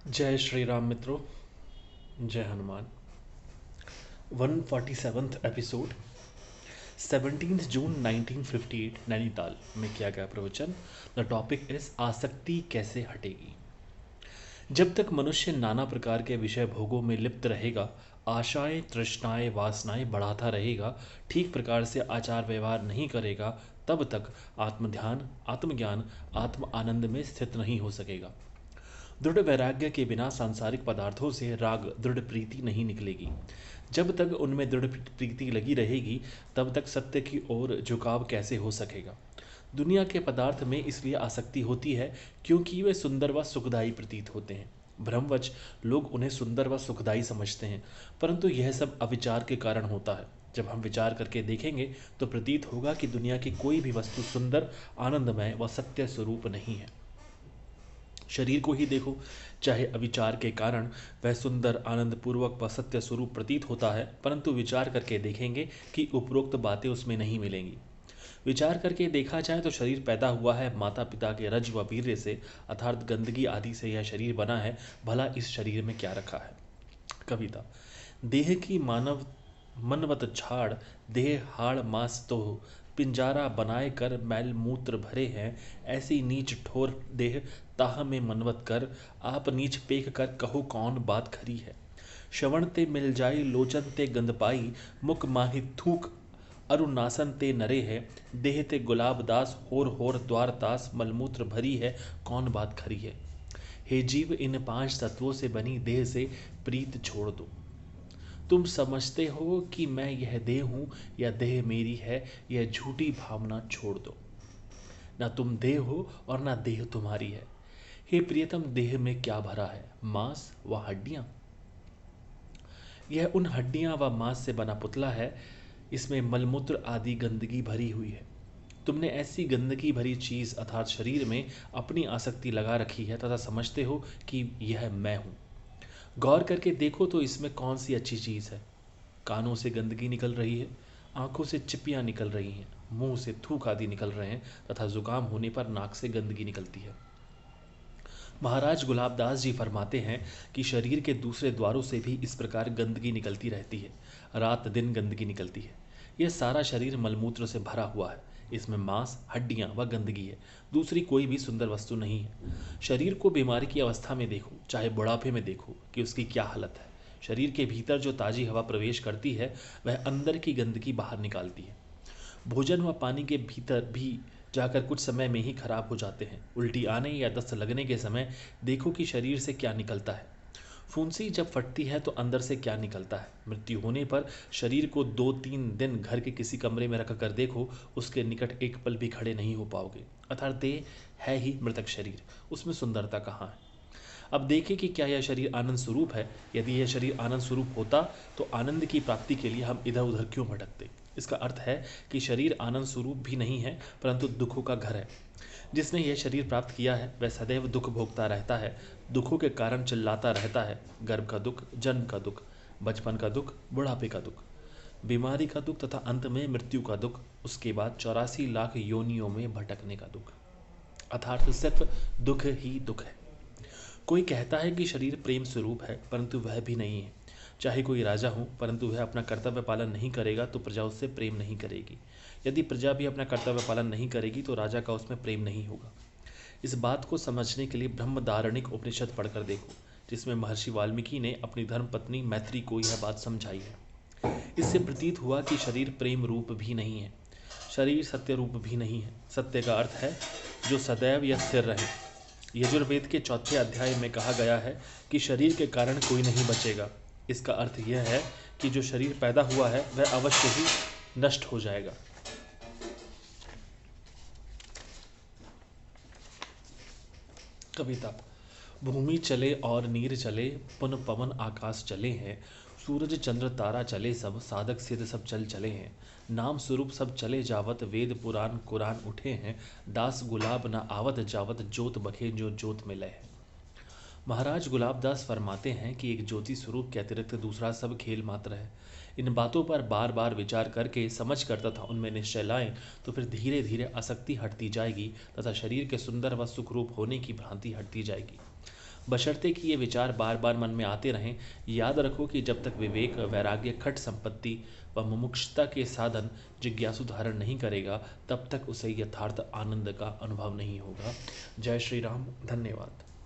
जय श्री राम मित्रों। जय हनुमान। 147th एपिसोड, 17 जून 1958 नैनीताल में किया गया प्रवचन। द टॉपिक इज आसक्ति कैसे हटेगी। जब तक मनुष्य नाना प्रकार के विषय भोगों में लिप्त रहेगा, आशाएं तृष्णाएं वासनाएं बढ़ाता रहेगा, ठीक प्रकार से आचार व्यवहार नहीं करेगा, तब तक आत्मध्यान, आत्मज्ञान, आत्म आनंद में स्थित नहीं हो सकेगा। दृढ़ वैराग्य के बिना सांसारिक पदार्थों से राग दृढ़ प्रीति नहीं निकलेगी। जब तक उनमें दृढ़ प्रीति लगी रहेगी, तब तक सत्य की ओर झुकाव कैसे हो सकेगा। दुनिया के पदार्थ में इसलिए आसक्ति होती है क्योंकि वे सुंदर व सुखदायी प्रतीत होते हैं। भ्रमवश लोग उन्हें सुंदर व सुखदायी समझते हैं, परंतु यह सब अविचार के कारण होता है। जब हम विचार करके देखेंगे तो प्रतीत होगा कि दुनिया की कोई भी वस्तु सुंदर, आनंदमय व सत्य स्वरूप नहीं है। शरीर को ही देखो, चाहे अविचार के कारण वह सुंदर, आनंद पूर्वक व सत्य स्वरूप प्रतीत होता है, परंतु विचार करके देखेंगे कि उपरोक्त बातें उसमें नहीं मिलेंगी। विचार करके देखा जाए तो शरीर पैदा हुआ है माता पिता के रज व वीर्य से, अर्थात गंदगी आदि से यह शरीर बना है। भला इस शरीर में क्या रखा है। कविता। देह की मानव मनवत झाड़, देह हाड़ मास तो पिंजारा बनाए कर मैल मूत्र भरे हैं। ऐसी नीच ठोर देह ताह में मनवत कर, आप नीच पेख कर कहो कौन बात खरी है। श्रवण ते मिल जाई लोचन ते गंध पाई, मुख माही थूक अरुनासन ते नरे है। देह ते गुलाब दास होर होर द्वार तास, मलमूत्र भरी है कौन बात खरी है। हे जीव, इन पांच तत्वों से बनी देह से प्रीत छोड़ दो। तुम समझते हो कि मैं यह देह हूं या देह मेरी है, यह झूठी भावना छोड़ दो। ना तुम देह हो और ना देह तुम्हारी है। हे प्रियतम, देह में क्या भरा है, मांस व हड्डियां। यह उन हड्डियां व मांस से बना पुतला है, इसमें मलमूत्र आदि गंदगी भरी हुई है। तुमने ऐसी गंदगी भरी चीज अर्थात शरीर में अपनी आसक्ति लगा रखी है तथा समझते हो कि यह मैं हूं। गौर करके देखो तो इसमें कौन सी अच्छी चीज है। कानों से गंदगी निकल रही है, आंखों से चिपियां निकल रही हैं, मुंह से थूक आदि निकल रहे हैं तथा जुकाम होने पर नाक से गंदगी निकलती है। महाराज गुलाबदास जी फरमाते हैं कि शरीर के दूसरे द्वारों से भी इस प्रकार गंदगी निकलती रहती है, रात दिन गंदगी निकलती है। यह सारा शरीर मलमूत्र से भरा हुआ है, इसमें मांस, हड्डियां व गंदगी है, दूसरी कोई भी सुंदर वस्तु नहीं है। शरीर को बीमारी की अवस्था में देखो, चाहे बुढ़ापे में देखो कि उसकी क्या हालत है। शरीर के भीतर जो ताजी हवा प्रवेश करती है वह अंदर की गंदगी बाहर निकालती है। भोजन व पानी के भीतर भी जाकर कुछ समय में ही खराब हो जाते हैं। उल्टी आने या दस्त लगने के समय देखो कि शरीर से क्या निकलता है। फुंसी जब फटती है तो अंदर से क्या निकलता है। मृत्यु होने पर शरीर को 2-3 दिन घर के किसी कमरे में रख कर देखो, उसके निकट एक पल भी खड़े नहीं हो पाओगे। अर्थात देह है ही मृतक शरीर, उसमें सुंदरता कहाँ है। अब देखें कि क्या यह शरीर आनंद स्वरूप है। यदि यह शरीर आनंद स्वरूप होता तो आनंद की प्राप्ति के लिए हम इधर उधर क्यों भटकते। इसका अर्थ है कि शरीर आनंद स्वरूप भी नहीं है, परंतु दुखों का घर है। जिसने यह शरीर प्राप्त किया है वह सदैव दुख भोगता रहता है, दुखों के कारण चिल्लाता रहता है। गर्भ का दुख, जन्म का दुख, बचपन का दुख, बुढ़ापे का दुख, बीमारी का दुख तथा अंत में मृत्यु का दुख, उसके बाद 84 लाख योनियों में भटकने का दुख। अर्थात सिर्फ दुख ही दुख है। कोई कहता है कि शरीर प्रेम स्वरूप है, परंतु वह भी नहीं है। चाहे कोई राजा हो, परंतु वह अपना कर्तव्य पालन नहीं करेगा तो प्रजा उससे प्रेम नहीं करेगी। यदि प्रजा भी अपना कर्तव्य पालन नहीं करेगी तो राजा का उसमें प्रेम नहीं होगा। इस बात को समझने के लिए ब्रह्मदारणिक उपनिषद पढ़कर देखो, जिसमें महर्षि वाल्मीकि ने अपनी धर्मपत्नी मैत्री को यह बात समझाई है। इससे प्रतीत हुआ कि शरीर प्रेम रूप भी नहीं है, शरीर सत्य रूप भी नहीं है। सत्य का अर्थ है जो सदैव या स्थिर रहे। यजुर्वेद के 4 अध्याय में कहा गया है कि शरीर के कारण कोई नहीं बचेगा। इसका अर्थ यह है कि जो शरीर पैदा हुआ है वह अवश्य ही नष्ट हो जाएगा। कविता। भूमि चले और नीर चले, पुन पवन आकाश चले हैं। सूरज चंद्र तारा चले सब, साधक सिद्ध सब चल चले हैं। नाम स्वरूप सब चले जावत, वेद पुराण कुरान उठे हैं। दास गुलाब न आवत जावत, जोत बखे जो जोत में लय है। महाराज गुलाबदास फरमाते हैं कि एक ज्योति स्वरूप के अतिरिक्त दूसरा सब खेल मात्र है। इन बातों पर बार बार विचार करके समझ कर तथा उनमें निश्चय लाएं तो फिर धीरे धीरे आसक्ति हटती जाएगी तथा शरीर के सुंदर व सुखरूप होने की भ्रांति हटती जाएगी। बशर्ते कि ये विचार बार बार मन में आते रहें। याद रखो कि जब तक विवेक, वैराग्य, खट संपत्ति व मुमुक्षुता के साधन जिज्ञासु धारण नहीं करेगा, तब तक उसे यथार्थ आनंद का अनुभव नहीं होगा। जय श्री राम। धन्यवाद।